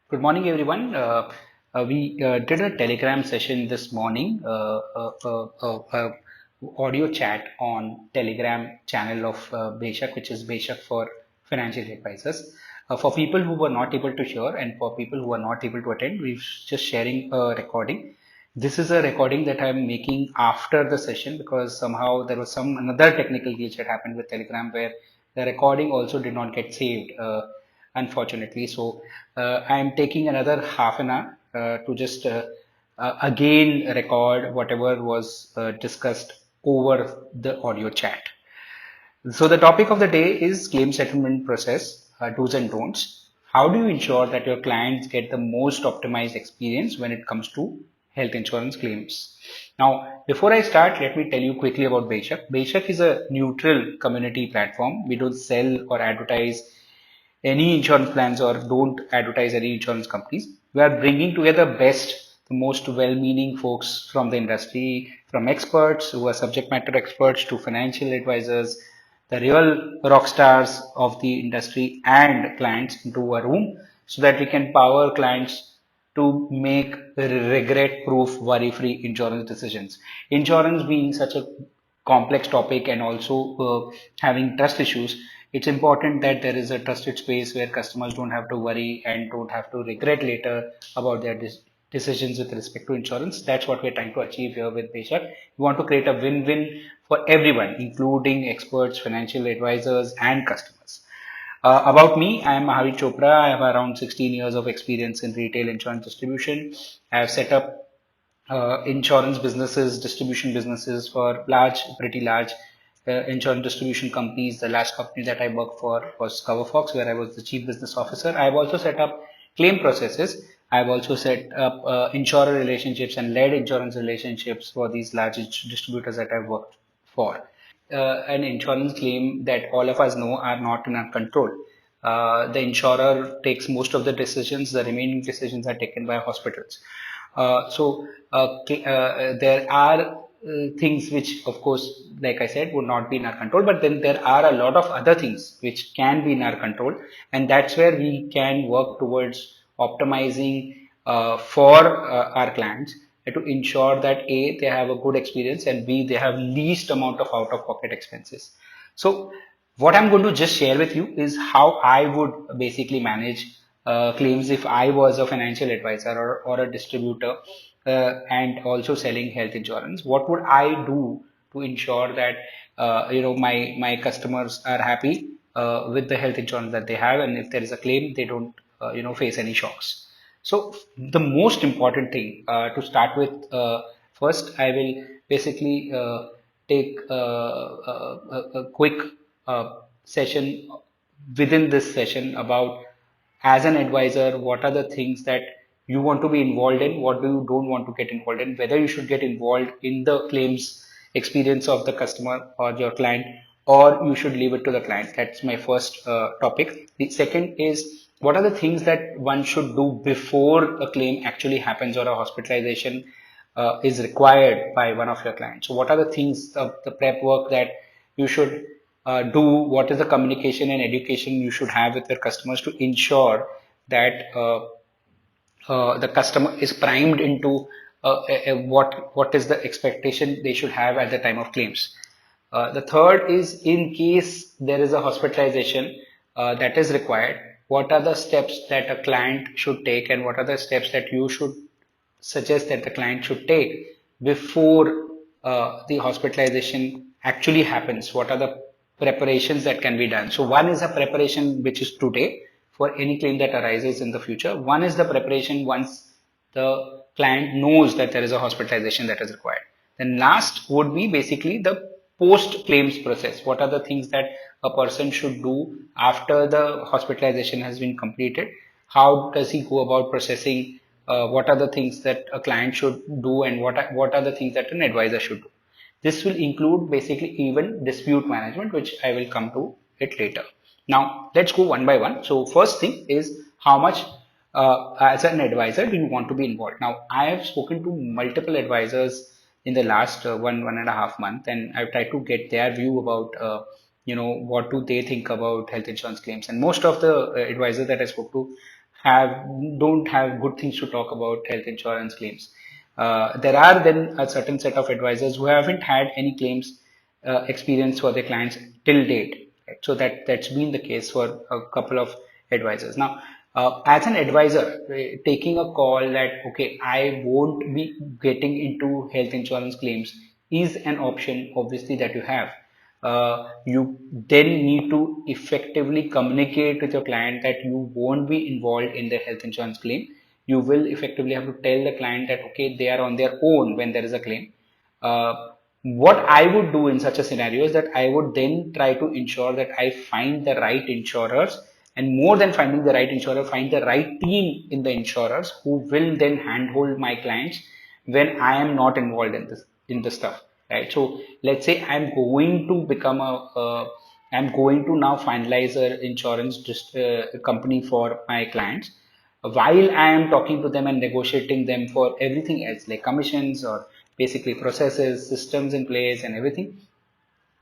Good morning, everyone. We did a Telegram session this morning, audio chat on Telegram channel of Beshak, which is Beshak for financial advisors. For people who were not able to hear and for people who are not able to attend, we're just sharing a recording. This is a recording that I'm making after the session because somehow there was another technical glitch that happened with Telegram where the recording also did not get saved. Unfortunately. So I'm taking another half an hour to just again record whatever was discussed over the audio chat. So the topic of the day is claim settlement process, do's and don'ts. How do you ensure that your clients get the most optimized experience when it comes to health insurance claims? Now, before I start, let me tell you quickly about Beshak. Beshak is a neutral community platform. We don't sell or advertise any insurance plans or don't advertise any insurance companies. We are bringing together best, the most well-meaning folks from the industry, from experts who are subject matter experts to financial advisors, the real rock stars of the industry and clients into a room so that we can power clients to make regret proof worry free insurance decisions. Insurance being such a complex topic and also having trust issues, it's important that there is a trusted space where customers don't have to worry and don't have to regret later about their decisions with respect to insurance. That's what we're trying to achieve here with Beshak. We want to create a win-win for everyone, including experts, financial advisors, and customers. About me, I am Mahavir Chopra. I have around 16 years of experience in retail insurance distribution. I have set up insurance businesses, distribution businesses for pretty large insurance distribution companies. The last company that I worked for was CoverFox, where I was the chief business officer. I have also set up claim processes. I have also set up insurer relationships and led insurance relationships for these large distributors that I've worked for. An insurance claim that all of us know are not in our control. The insurer takes most of the decisions, the remaining decisions are taken by hospitals. There are things which, of course, like I said, would not be in our control, but then there are a lot of other things which can be in our control, and that's where we can work towards optimizing for our clients to ensure that A, they have a good experience and B, they have least amount of out of pocket expenses. So what I'm going to just share with you is how I would basically manage claims if I was a financial advisor or a distributor and also selling health insurance. What would I do to ensure that my customers are happy with the health insurance that they have, and if there is a claim, they don't face any shocks. So the most important thing to start with, first I will basically take a quick session within this session about, as an advisor, what are the things that you want to be involved in, what do you don't want to get involved in, whether you should get involved in the claims experience of the customer or your client, or you should leave it to the client. That's my first topic. The second is, what are the things that one should do before a claim actually happens or a hospitalization is required by one of your clients. So what are the things of the prep work that you should do? What is the communication and education you should have with your customers to ensure that the customer is primed into what is the expectation they should have at the time of claims. The third is, in case there is a hospitalization that is required, what are the steps that a client should take and what are the steps that you should suggest that the client should take before the hospitalization actually happens? What are the preparations that can be done? So one is a preparation which is today for any claim that arises in the future. One is the preparation once the client knows that there is a hospitalization that is required. Then last would be basically the post claims process. What are the things that a person should do after the hospitalization has been completed? How does he go about processing? What are the things that a client should do, and what are the things that an advisor should do? This will include basically even dispute management, which I will come to it later. Now, let's go one by one. So first thing is, how much as an advisor do you want to be involved? Now, I have spoken to multiple advisors in the last one and a half month, and I've tried to get their view about what do they think about health insurance claims. And most of the advisors that I spoke to have don't have good things to talk about health insurance claims. There are then a certain set of advisors who haven't had any claims experience for their clients till date. Right? So that's been the case for a couple of advisors. Now, as an advisor, taking a call that okay, I won't be getting into health insurance claims is an option, obviously, that you have. You then need to effectively communicate with your client that you won't be involved in their health insurance claim. You will effectively have to tell the client that okay, they are on their own when there is a claim. What I would do in such a scenario is that I would then try to ensure that I find the right insurers, and more than finding the right insurer, find the right team in the insurers who will then handhold my clients when I am not involved in the stuff, right? So let's say I'm going to now finalize an insurance company for my clients. While I am talking to them and negotiating them for everything else like commissions or basically processes, systems in place and everything,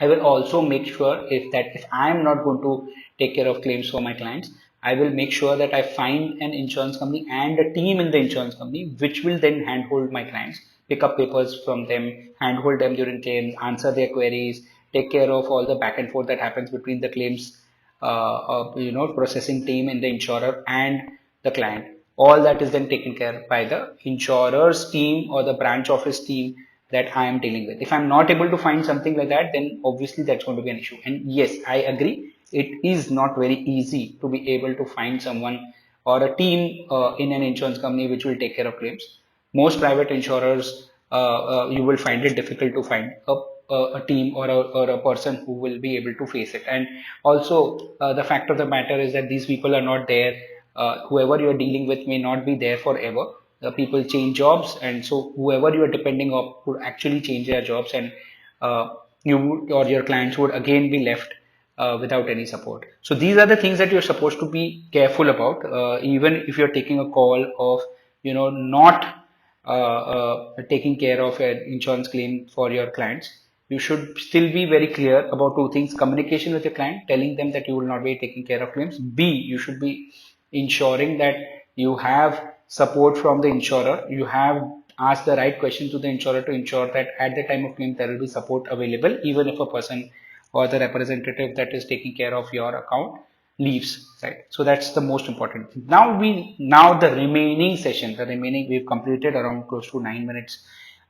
I will also make sure if I am not going to take care of claims for my clients, I will make sure that I find an insurance company and a team in the insurance company which will then handhold my clients, pick up papers from them, handhold them during claims, answer their queries, take care of all the back and forth that happens between the claims processing team and the insurer and the client. All that is then taken care by the insurer's team or the branch office team that I am dealing with. If I'm not able to find something like that, then obviously that's going to be an issue. And yes, I agree. It is not very easy to be able to find someone or a team in an insurance company which will take care of claims. Most private insurers, you will find it difficult to find a team or a person who will be able to face it. And also, the fact of the matter is that these people are not there. Whoever you're dealing with may not be there forever. The people change jobs, and so whoever you are depending on would actually change their jobs, and you or your clients would again be left without any support. So these are the things that you're supposed to be careful about, even if you're taking a call of not taking care of an insurance claim for your clients. You should still be very clear about two things: communication with your client, telling them that you will not be taking care of claims. B, you should be ensuring that you have support from the insurer. You have asked the right question to the insurer to ensure that at the time of claim there will be support available, even if a person or the representative that is taking care of your account leaves, right? So that's the most important thing. Now the remaining session, we've completed around close to 9 minutes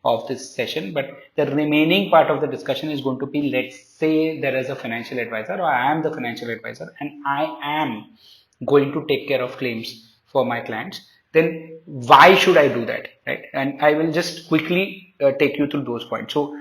of this session, but the remaining part of the discussion is going to be, let's say there is a financial advisor, or I am the financial advisor and I am going to take care of claims for my clients. Then why should I do that, right? And I will just quickly take you through those points. So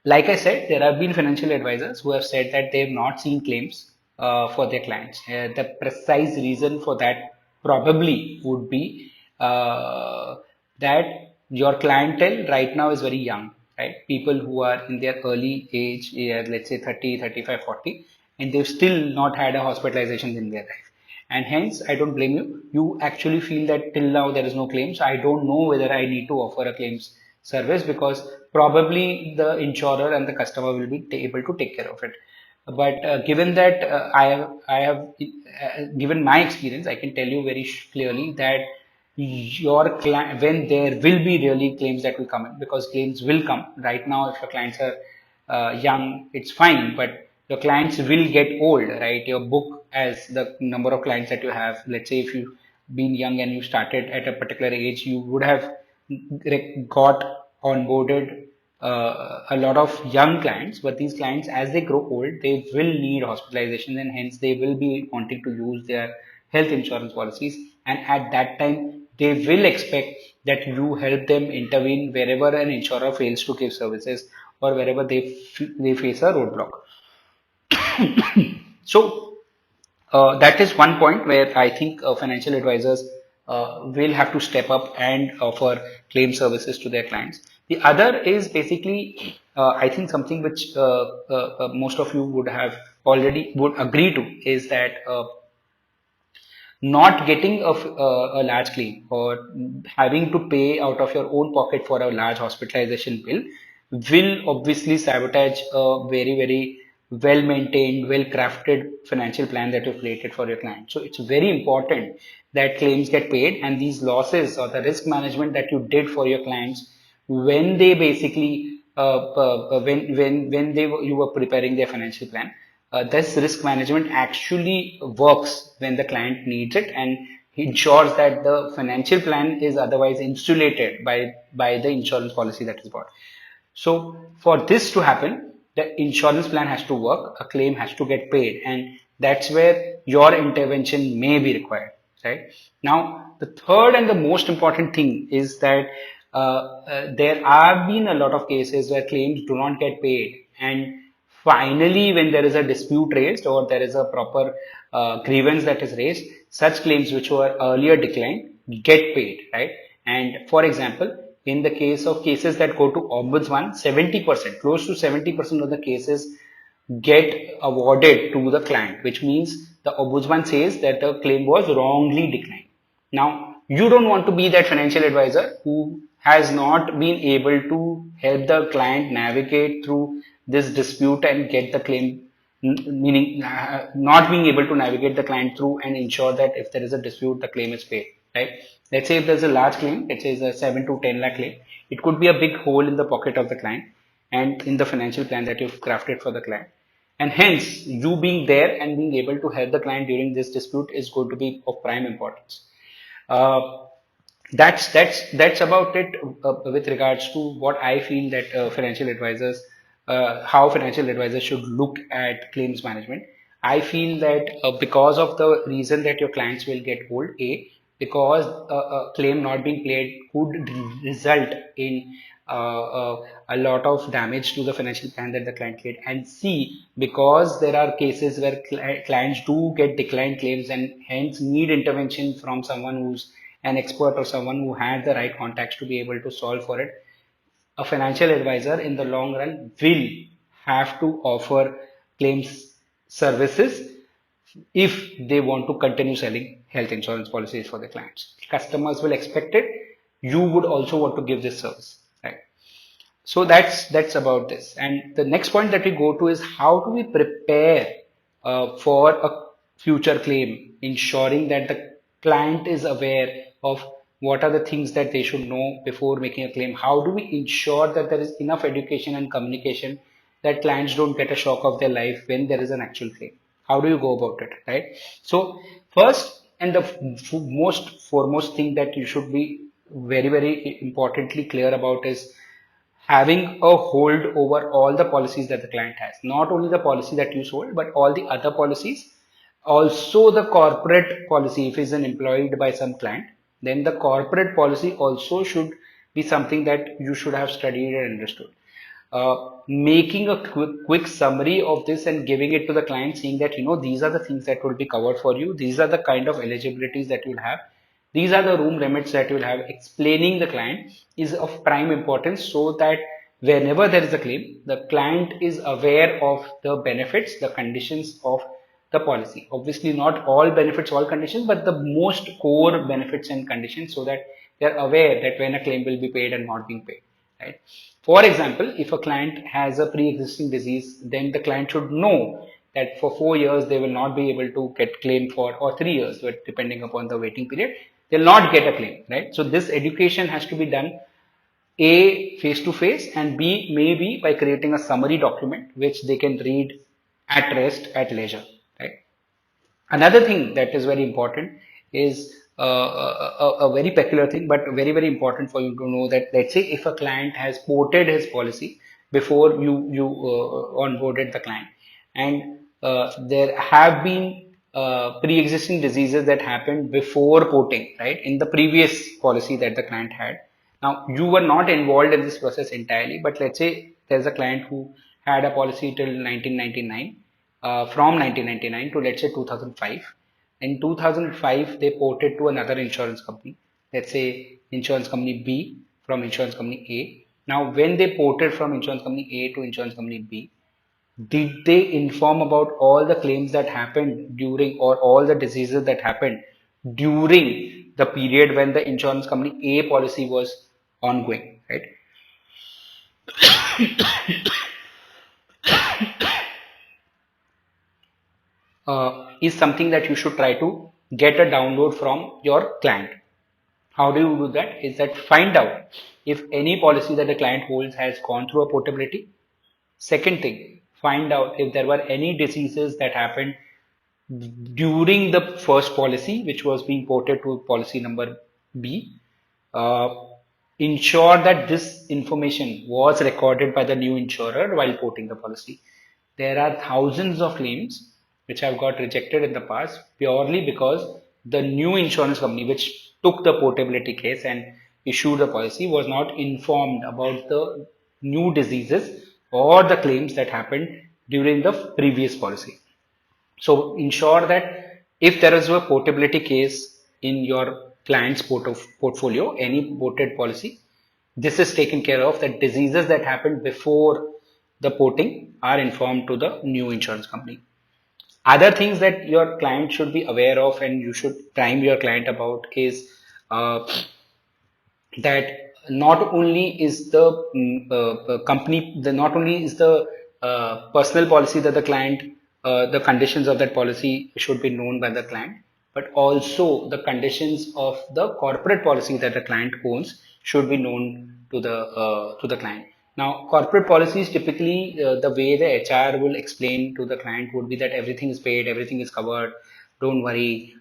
like I said, there have been financial advisors who have said that they have not seen claims for their clients. The precise reason for that probably would be that your clientele right now is very young, right? People who are in their early age, let's say 30, 35, 40, and they've still not had a hospitalization in their life. And hence, I don't blame you. You actually feel that till now there is no claims. I don't know whether I need to offer a claims service because probably the insurer and the customer will be able to take care of it. But given that I have given my experience, I can tell you very clearly that when there will be really claims that will come in, because claims will come. Right now, if your clients are young, it's fine, but your clients will get old, right? Your book, as the number of clients that you have, let's say if you've been young and you started at a particular age, you would have got onboarded a lot of young clients, but these clients, as they grow old, they will need hospitalization, and hence they will be wanting to use their health insurance policies. And at that time, they will expect that you help them intervene wherever an insurer fails to give services or wherever they face a roadblock. So that is one point where I think financial advisors will have to step up and offer claim services to their clients. The other is basically, I think something which most of you would agree to is that not getting a large claim or having to pay out of your own pocket for a large hospitalization bill will obviously sabotage a very, very well maintained, well crafted financial plan that you've created for your client. So it's very important that claims get paid, and these losses or the risk management that you did for your clients when they basically when you were preparing their financial plan, this risk management actually works when the client needs it and ensures that the financial plan is otherwise insulated by the insurance policy that is bought. So for this to happen, the insurance plan has to work, a claim has to get paid, and that's where your intervention may be required, right? Now, the third and the most important thing is that there have been a lot of cases where claims do not get paid, and finally, when there is a dispute raised or there is a proper grievance that is raised, such claims which were earlier declined get paid, right? And for example, in the case of cases that go to ombudsman, 70%, close to 70% of the cases get awarded to the client, which means the ombudsman says that the claim was wrongly declined. Now, you don't want to be that financial advisor who has not been able to help the client navigate through this dispute and get the claim, meaning not being able to navigate the client through and ensure that if there is a dispute, the claim is paid, right? Let's say if there's a large claim, let's say it's a 7 to 10 lakh claim, it could be a big hole in the pocket of the client and in the financial plan that you've crafted for the client. And hence, you being there and being able to help the client during this dispute is going to be of prime importance. Uh, that's about it with regards to what I feel that how financial advisors should look at claims management. I feel that because of the reason that your clients will get hold, because a claim not being paid could result in a lot of damage to the financial plan that the client get, and C, because there are cases where clients do get declined claims and hence need intervention from someone who's an expert or someone who had the right contacts to be able to solve for it. A financial advisor in the long run will have to offer claims services if they want to continue selling health insurance policies for their clients. Customers will expect it. You would also want to give this service, right? So that's about this. And the next point that we go to is how do we prepare for a future claim, ensuring that the client is aware of what are the things that they should know before making a claim. How do we ensure that there is enough education and communication that clients don't get a shock of their life when there is an actual claim? How do you go about it, right? So first and the most foremost thing that you should be very importantly clear about is having a hold over all the policies that the client has. Not only the policy that you sold, but all the other policies. Also the corporate policy, if he's an employed by some client, then the corporate policy also should be something that you should have studied and understood. Making a quick summary of this and giving it to the client, saying that, these are the things that will be covered for you. These are the kind of eligibilities that you'll have. These are the room limits that you'll have. Explaining the client is of prime importance so that whenever there is a claim, the client is aware of the benefits, the conditions of the policy. Obviously, not all benefits, all conditions, but the most core benefits and conditions so that they're aware that when a claim will be paid and not being paid, right? For example, if a client has a pre-existing disease, then the client should know that for 4 years they will not be able to get claim for, or 3 years, but depending upon the waiting period, they'll not get a claim, right? So this education has to be done A, face to face, and B, maybe by creating a summary document which they can read at rest, at leisure, right? Another thing that is very important is a very peculiar thing, but very important for you to know that, let's say if a client has ported his policy before you onboarded the client, and there have been pre-existing diseases that happened before porting, right, in the previous policy that the client had. Now you were not involved in this process entirely, but let's say there's a client who had a policy till 1999, from 1999 to, let's say, 2005. In 2005, they ported to another insurance company. Let's say insurance company B from insurance company A. Now, when they ported from insurance company A to insurance company B, did they inform about all the claims that happened during, or all the diseases that happened during the period when the insurance company A policy was ongoing, right? is something that you should try to get a download from your client. How do you do that? Is that find out if any policy that the client holds has gone through a portability. Second thing, find out if there were any diseases that happened during the first policy, which was being ported to policy number B. Uh, ensure that this information was recorded by the new insurer while porting the policy. There are thousands of claims which have got rejected in the past purely because the new insurance company which took the portability case and issued the policy was not informed about the new diseases or the claims that happened during the previous policy. So ensure that if there is a portability case in your client's portfolio, any ported policy, this is taken care of, that diseases that happened before the porting are informed to the new insurance company. Other things that your client should be aware of and you should prime your client about is uh, that not only is the company, not only is the personal policy that the client, the conditions of that policy should be known by the client, but also the conditions of the corporate policy that the client owns should be known to the client. Now, corporate policies typically, the way the HR will explain to the client would be that everything is paid, everything is covered, don't worry,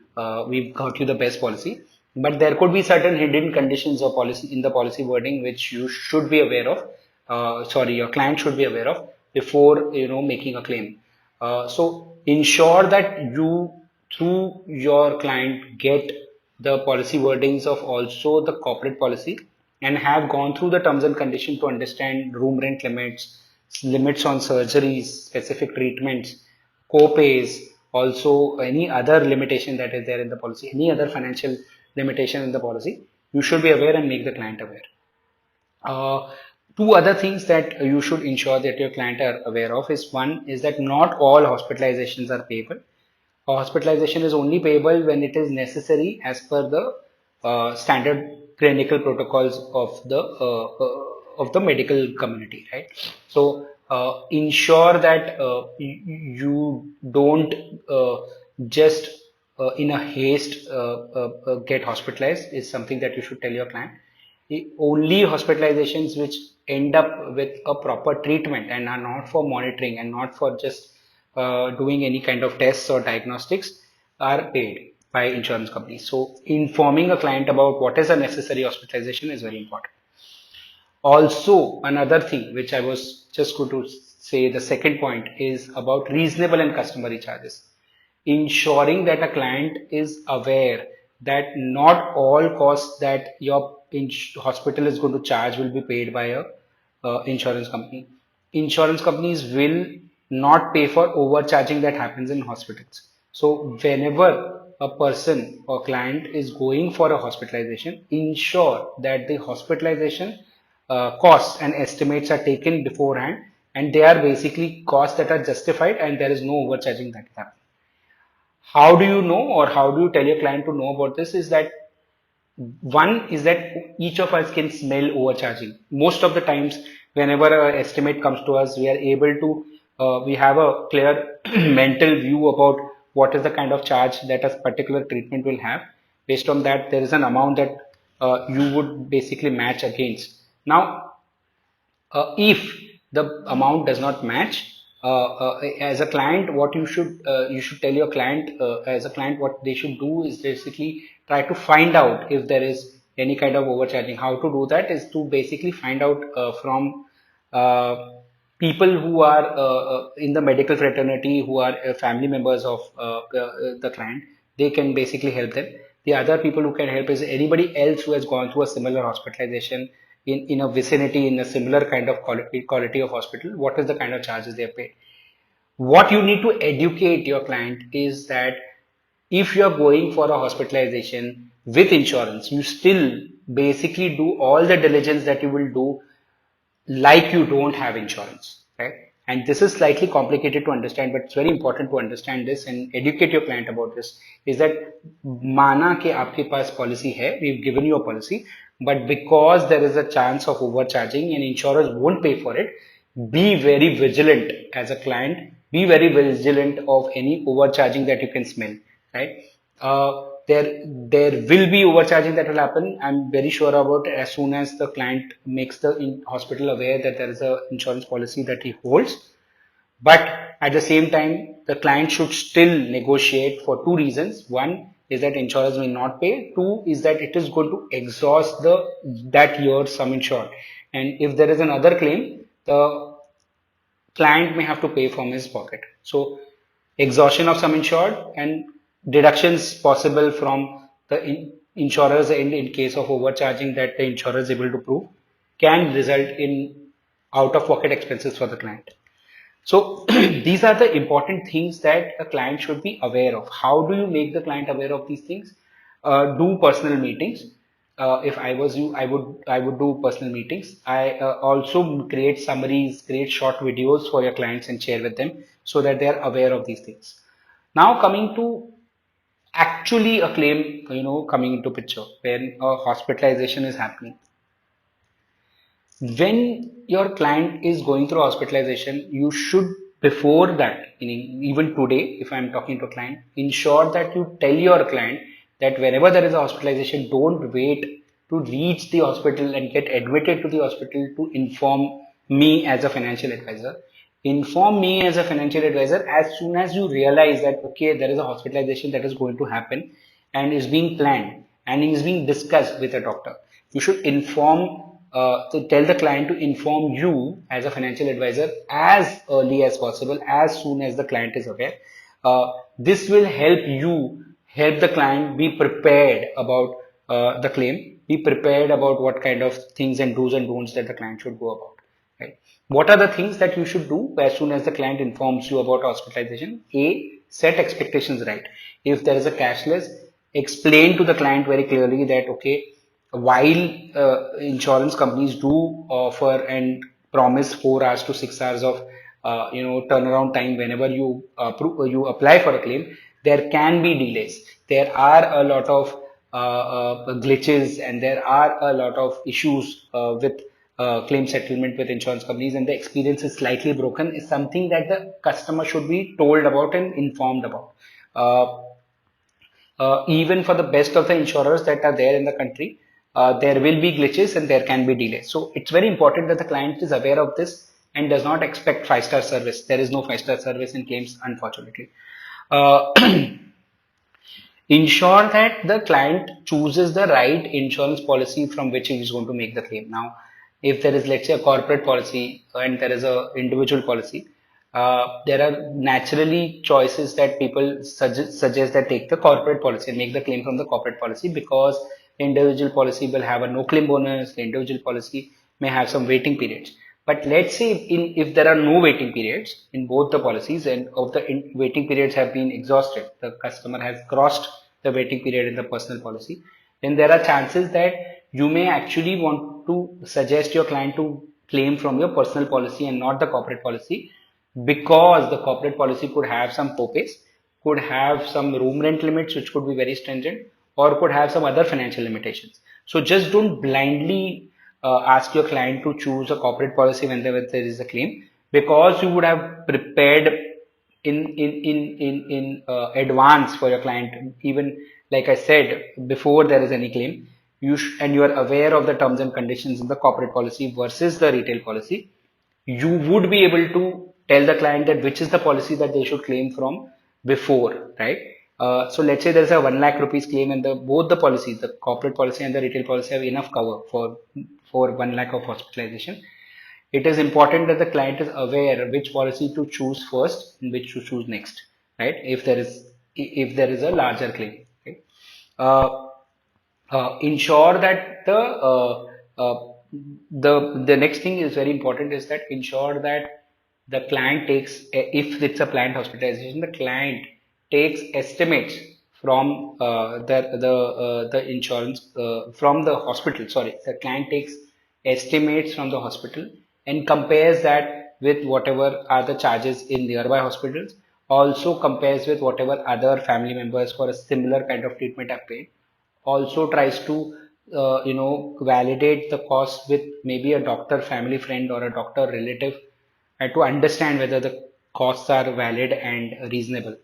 we've got you the best policy. But there could be certain hidden conditions or policy in the policy wording which you should be aware of. Sorry, your client should be aware of before making a claim. So ensure that you through your client get the policy wordings of also the corporate policy and have gone through the terms and conditions to understand room rent limits, limits on surgeries, specific treatments, co-pays, also any other limitation that is there in the policy, any other financial limitation in the policy, you should be aware and make the client aware. Uh, Two other things that you should ensure that your client are aware of is, one is that not all hospitalizations are payable. Hospitalization is only payable when it is necessary as per the standard clinical protocols of the medical community, right? So ensure that you don't just in a haste get hospitalized is something that you should tell your client. Only hospitalizations which end up with a proper treatment and are not for monitoring and not for just doing any kind of tests or diagnostics are paid by insurance companies. So informing a client about what is a necessary hospitalization is very important. Also, another thing which I was just going to say, the second point is about reasonable and customary charges. Ensuring that a client is aware that not all costs that your hospital is going to charge will be paid by a insurance company. Insurance companies will not pay for overcharging that happens in hospitals. So whenever a person or client is going for a hospitalization, ensure that the hospitalization costs and estimates are taken beforehand, and they are basically costs that are justified and there is no overcharging that happens. How do you know, or how do you tell your client to know about this, is that one is that each of us can smell overcharging. Most of the times, whenever an estimate comes to us, we are able to, we have a clear mental view about what is the kind of charge that a particular treatment will have. Based on that, there is an amount that you would basically match against. Now, if the amount does not match, as a client, what you should tell your client, as a client, what they should do is basically try to find out if there is any kind of overcharging. How to do that is to basically find out from uh, people who are in the medical fraternity, who are family members of the client. They can basically help them. The other people who can help is anybody else who has gone through a similar hospitalization in a vicinity, in a similar kind of quality of hospital. What is the kind of charges they have paid? What you need to educate your client is that if you are going for a hospitalization with insurance, you still basically do all the diligence that you will do like you don't have insurance, right? And this is slightly complicated to understand, but it's very important to understand this and educate your client about this. Is that माना कि आपके पास policy है, we've given you a policy, but because there is a chance of overcharging and insurers won't pay for it, be very vigilant as a client Be very vigilant of any overcharging that you can smell, right? There will be overcharging that will happen. I'm very sure about it as soon as the client makes the hospital aware that there is a insurance policy that he holds. But at the same time, the client should still negotiate for two reasons. One is that insurers may not pay. Two is that it is going to exhaust that year's sum insured. And if there is another claim, the client may have to pay from his pocket. So exhaustion of sum insured and deductions possible from the insurer's end in case of overcharging that the insurer is able to prove can result in out of pocket expenses for the client. So these are the important things that a client should be aware of. How do you make the client aware of these things? Do personal meetings. If I was you, I would do personal meetings. I also create summaries, create short videos for your clients and share with them so that they are aware of these things. Now coming to actually a claim, coming into picture when a hospitalization is happening. When your client is going through hospitalization, you should, before that, meaning even today, if I'm talking to a client, ensure that you tell your client that whenever there is a hospitalization, don't wait to reach the hospital and get admitted to the hospital to inform me as a financial advisor. Inform me as a financial advisor as soon as you realize that, okay, there is a hospitalization that is going to happen and is being planned and is being discussed with a doctor. You should to tell the client to inform you as a financial advisor as early as possible, as soon as the client is aware. This will help the client be prepared about the claim, be prepared about what kind of things and do's and don'ts that the client should go about. Right? What are the things that you should do as soon as the client informs you about hospitalization? A, set expectations right. If there is a cashless, explain to the client very clearly that, okay, while insurance companies do offer and promise 4 hours to 6 hours of turnaround time whenever you apply for a claim, there can be delays. There are a lot of glitches and there are a lot of issues with claim settlement with insurance companies, and the experience is slightly broken is something that the customer should be told about and informed about. Even for the best of the insurers that are there in the country, there will be glitches and there can be delays. So it's very important that the client is aware of this and does not expect 5-star service. There is no 5-star service in claims, unfortunately. Uh, Ensure that the client chooses the right insurance policy from which he is going to make the claim. Now, if there is, let's say, a corporate policy and there is a individual policy, there are naturally choices that people suggest that take the corporate policy and make the claim from the corporate policy, because the individual policy will have a no claim bonus, the individual policy may have some waiting periods. But let's say if there are no waiting periods in both the policies and of the waiting periods have been exhausted, the customer has crossed the waiting period in the personal policy, then there are chances that you may actually want to suggest your client to claim from your personal policy and not the corporate policy, because the corporate policy could have some copays, could have some room rent limits which could be very stringent, or could have some other financial limitations. So just don't blindly ask your client to choose a corporate policy whenever there is a claim, because you would have prepared in advance for your client, even like I said, before there is any claim. And you are aware of the terms and conditions in the corporate policy versus the retail policy, you would be able to tell the client that which is the policy that they should claim from before, right? So let's say there's a 1 lakh rupees claim and both the policies, the corporate policy and the retail policy, have enough cover for 1 lakh of hospitalization. It is important that the client is aware which policy to choose first and which to choose next, right? If there is a larger claim, right? Uh, Ensure that the next thing is very important, is that ensure that the client takes, if it's a planned hospitalization, the client takes estimates from the insurance, from the hospital. Sorry, the client takes estimates from the hospital and compares that with whatever are the charges in nearby hospitals. Also compares with whatever other family members for a similar kind of treatment have paid. Also tries to validate the cost with maybe a doctor family friend or a doctor relative, and to understand whether the costs are valid and reasonable.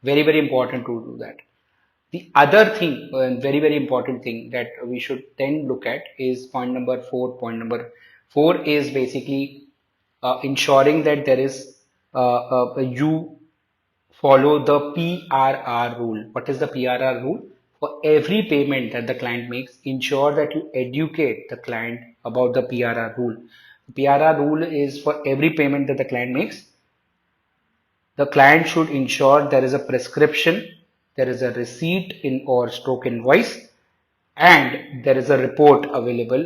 Very, very important to do that. The other thing, very, very important thing that we should then look at is point number four. Point number four is basically ensuring that there is you follow the PRR rule. What is the PRR rule? For every payment that the client makes, ensure that you educate the client about the PRR rule. The PRR rule is for every payment that the client makes, the client should ensure there is a prescription, there is a receipt in or stroke invoice, and there is a report available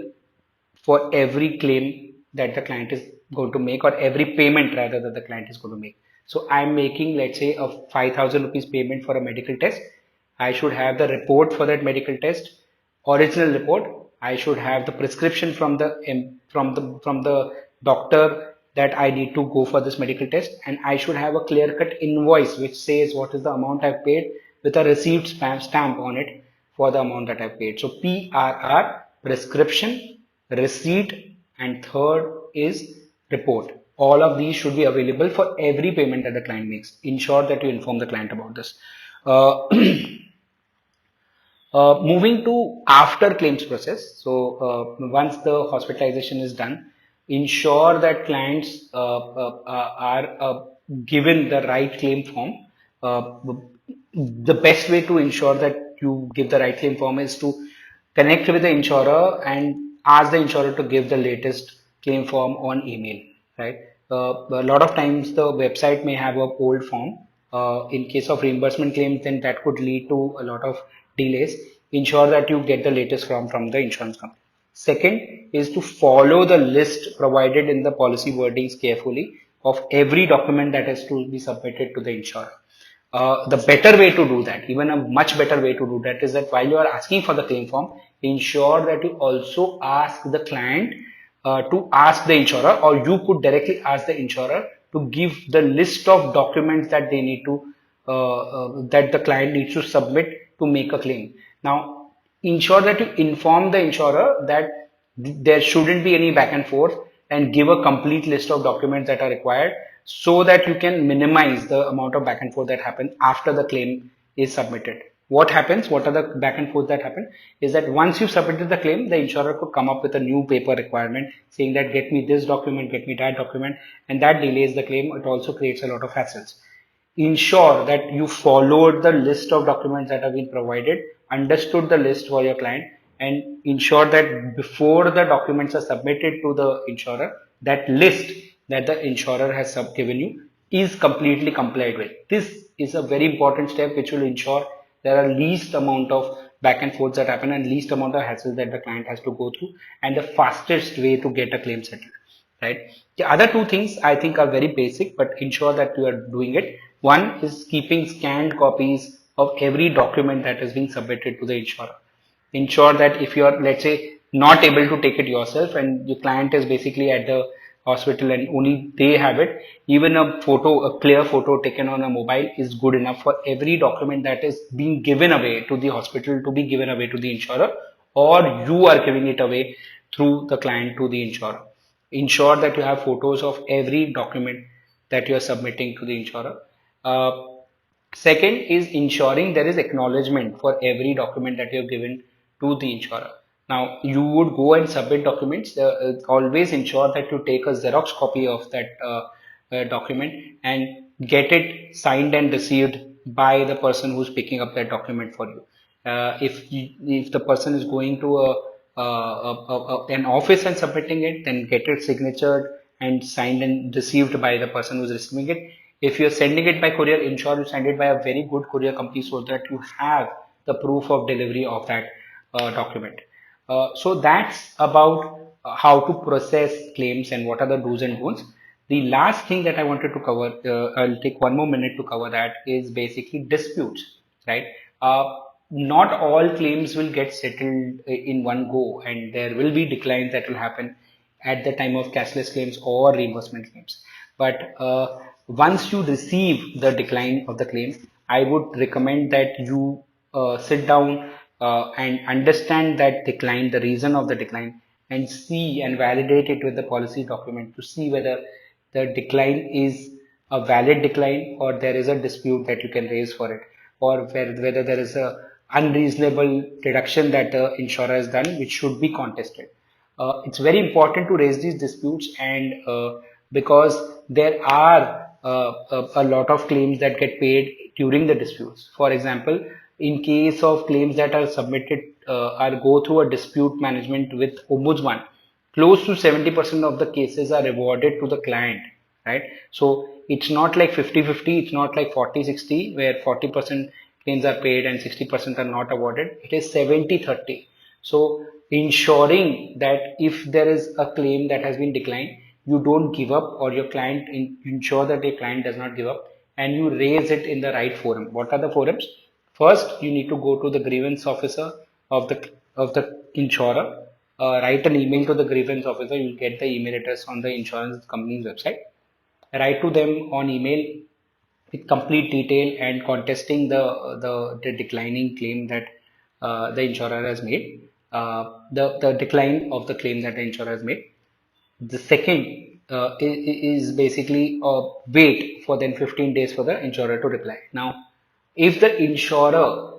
for every claim that the client is going to make, or every payment rather that the client is going to make. So I'm making, let's say, a 5,000 rupees payment for a medical test. I should have the report for that medical test, original report. I should have the prescription from the doctor that I need to go for this medical test, and I should have a clear cut invoice which says what is the amount I've paid with a receipt stamp on it for the amount that I've paid. So PRR, prescription, receipt, and third is report. All of these should be available for every payment that the client makes. Ensure that you inform the client about this. Uh, moving to after claims process. So once the hospitalization is done, ensure that clients are given the right claim form. The best way to ensure that you give the right claim form is to connect with the insurer and ask the insurer to give the latest claim form on email, right? A lot of times the website may have a old form. In case of reimbursement claims, then that could lead to a lot of delays. Ensure that you get the latest form from the insurance company. Second is to follow the list provided in the policy wordings carefully of every document that has to be submitted to the insurer. The better way to do that, even a much better way to do that, is that while you are asking for the claim form, ensure that you also ask the client to ask the insurer, or you could directly ask the insurer to give the list of documents that they need to that the client needs to submit to make a claim. Now, ensure that you inform the insurer that there shouldn't be any back and forth, and give a complete list of documents that are required so that you can minimize the amount of back and forth that happens after the claim is submitted. What happens? What are the back and forth that happen? Is that once you've submitted the claim, the insurer could come up with a new paper requirement saying that get me this document, get me that document, and that delays the claim. It also creates a lot of hassles. Ensure that you followed the list of documents that have been provided, understood the list for your client, and ensure that before the documents are submitted to the insurer, that list that the insurer has given you is completely complied with. This is a very important step which will ensure there are least amount of back and forth that happen and least amount of hassle that the client has to go through, and the fastest way to get a claim settled, right? The other two things I think are very basic, but ensure that you are doing it. One is keeping scanned copies of every document that is being submitted to the insurer. Ensure that if you are, let's say, not able to take it yourself and your client is basically at the hospital and only they have it, even a photo, a clear photo taken on a mobile is good enough for every document that is being given away to the hospital to be given away to the insurer, or you are giving it away through the client to the insurer. Ensure that you have photos of every document that you are submitting to the insurer. Second is ensuring there is acknowledgement for every document that you have given to the insurer. Now, you would go and submit documents. Always ensure that you take a Xerox copy of that document and get it signed and received by the person who's picking up that document for you. If the person is going to an office and submitting it, then get it signatured and signed and received by the person who's receiving it. If you're sending it by courier, ensure you send it by a very good courier company so that you have the proof of delivery of that document. So that's about how to process claims and what are the do's and don'ts. The last thing that I wanted to cover, I'll take one more minute to cover that, is basically disputes, right? Not all claims will get settled in one go, and there will be declines that will happen at the time of cashless claims or reimbursement claims. But once you receive the decline of the claim, I would recommend that you sit down and understand that decline, the reason of the decline, and see and validate it with the policy document to see whether the decline is a valid decline or there is a dispute that you can raise for it, or whether there is a unreasonable deduction that the insurer has done which should be contested. It's very important to raise these disputes, and because there are a lot of claims that get paid during the disputes. For example, in case of claims that are submitted or go through a dispute management with ombudsman, close to 70% of the cases are rewarded to the client, right? So it's not like 50-50, it's not like 40-60 where 40% claims are paid and 60% are not awarded. It is 70-30. So ensuring that if there is a claim that has been declined, you don't give up, or your client ensure that your client does not give up, and you raise it in the right forum. What are the forums? First, you need to go to the grievance officer of the insurer. Write an email to the grievance officer. You'll get the email address on the insurance company's website. Write to them on email with complete detail and contesting the declining claim that the insurer has made, the decline of the claim that the insurer has made. The second is basically wait for then 15 days for the insurer to reply. Now, if the insurer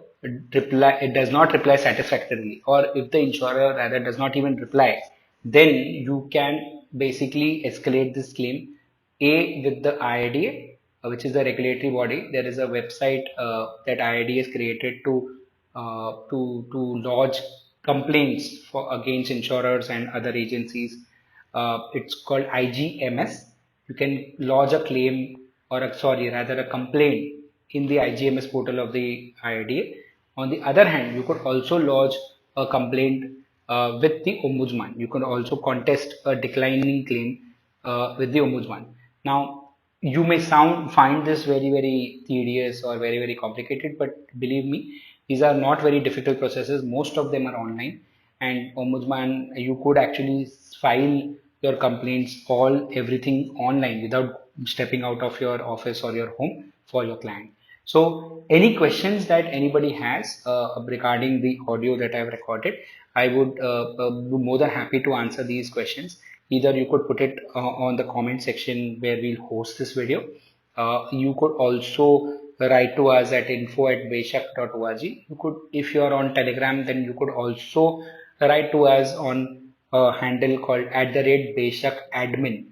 does not reply satisfactorily, or if the insurer rather does not even reply, then you can basically escalate this claim with the IIDA, which is the regulatory body. There is a website that IIDA has created to lodge complaints for against insurers and other agencies. It's called IGMS. You can lodge a claim, or sorry, rather a complaint in the IGMS portal of the IIDA. On the other hand, you could also lodge a complaint with the ombudsman. You can also contest a declining claim with the ombudsman. Now, you may find this very tedious or very complicated, but believe me, these are not very difficult processes. Most of them are online, and ombudsman, you could actually file your complaints, all everything online without stepping out of your office or your home for your client. So any questions that anybody has regarding the audio that I've recorded, I would be more than happy to answer these questions. Either you could put it on the comment section where we'll host this video. You could also write to us at info@beshak.org. You could, if you are on Telegram, then you could also write to us on a handle called @Beshak admin.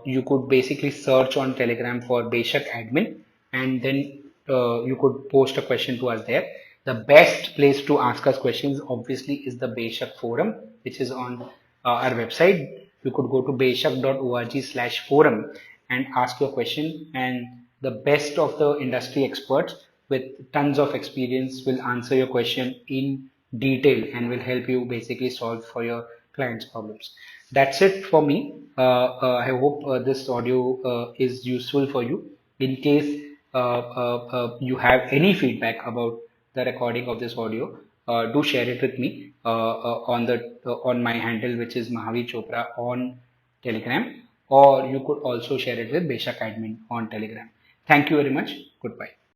You could basically search on Telegram for Beshak admin, and then you could post a question to us there. The best place to ask us questions obviously is the Beshak forum, which is on our website. You could go to beshak.org/forum and ask your question, and the best of the industry experts with tons of experience will answer your question in detail and will help you basically solve for your clients' problems. That's it for me. I hope this audio is useful for you. In case you have any feedback about the recording of this audio, do share it with me on my handle, which is Mahavir Chopra on Telegram, or you could also share it with Beshak admin on Telegram. Thank you very much. Goodbye.